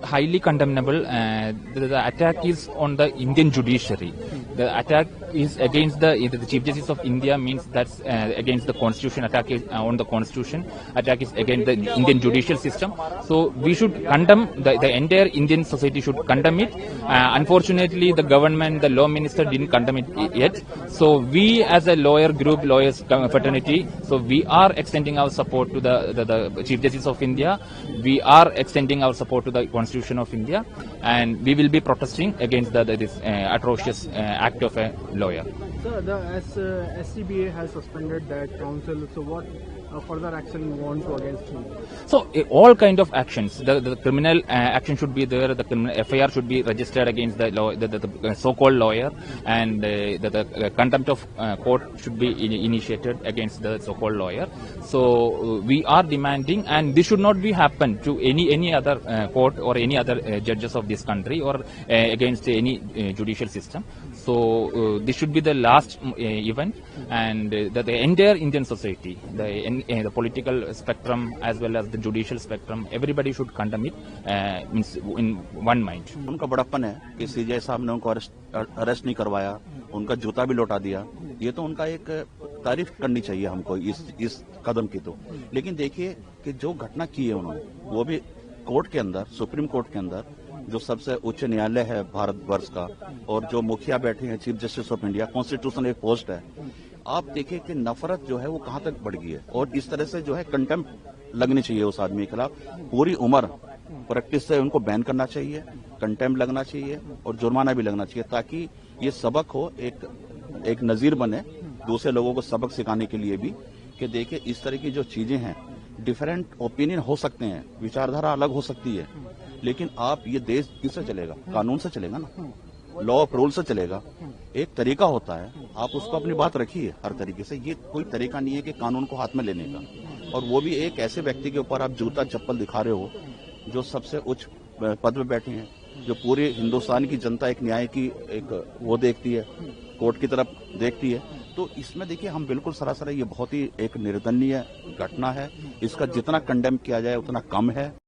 Highly condemnable. The attack is on the Indian judiciary. The attack is against the Chief Justice of India, means that's against the Constitution. Attack is on the Constitution. Attack is against the Indian judicial system. So we should condemn, the entire Indian society should condemn it. Unfortunately, the government, the law minister didn't condemn it yet. So we as a lawyer group, lawyers fraternity, so we are extending our support to the Chief Justice of India. We are extending our support to the Constitution of India, and we will be protesting against this atrocious act of a lawyer. So the SCBA has suspended that council. So what further action you want to against him? So all kind of actions. The criminal action should be there. The criminal FIR should be registered against the so-called lawyer, and the contempt of court should be initiated against the so-called lawyer. So we are demanding, and this should not be happen to any other court or any other judges of this country, or against any judicial system. So this should be the last event, and the entire Indian society, the political spectrum as well as the judicial spectrum, everybody should condemn it means in one mind. उनका बड़प्पन है कि सीजे साहब ने उनको arrest नहीं करवाया, उनका जूता भी लौटा दिया। ये तो उनका एक तारीफ करनी चाहिए हमको इस कदम की तो। लेकिन देखिए कि जो घटना की है उन्होंने, वो भी कोर्ट के अंदर, सुप्रीम कोर्ट के अंदर, जो सबसे उच्च न्यायालय है भारतवर्ष का, और जो मुखिया बैठे हैं chief justice of India, constitution एक पोस्ट है। आप देखिए कि नफरत जो है वो कहां तक बढ़ गई है, और इस तरह से जो है कंटेम्प्ट लगनी चाहिए उस आदमी के खिलाफ। पूरी उम्र प्रैक्टिस से उनको बैन करना चाहिए, कंटेम्प्ट लगना चाहिए और जुर्माना भी लगना चाहिए, ताकि ये सबक हो, एक नजीर बने दूसरे लोगों को सबक सिखाने के लिए भी, कि देखिए इस तरह की जो चीजें हैं, डिफरेंट ओपिनियन हो सकते हैं, विचारधारा अलग हो सकती है, लेकिन आप ये देश किससे चलेगा? कानून से चलेगा ना, लॉ ऑफ रूल से चलेगा। एक तरीका होता है, आप उसको अपनी बात रखिए हर तरीके से। ये कोई तरीका नहीं है कि कानून को हाथ में लेने का, और वो भी एक ऐसे व्यक्ति के ऊपर आप जूता चप्पल दिखा रहे हो जो सबसे उच्च पद में बैठे हैं, जो पूरे हिंदुस्तान की जनता एक न्याय की एक वो देखती है, कोर्ट की तरफ देखती है। तो इसमें देखिए हम बिल्कुल सरासर, ये बहुत ही एक निर्दयनीय घटना है। इसका जितना कंडेम किया जाए उतना कम है।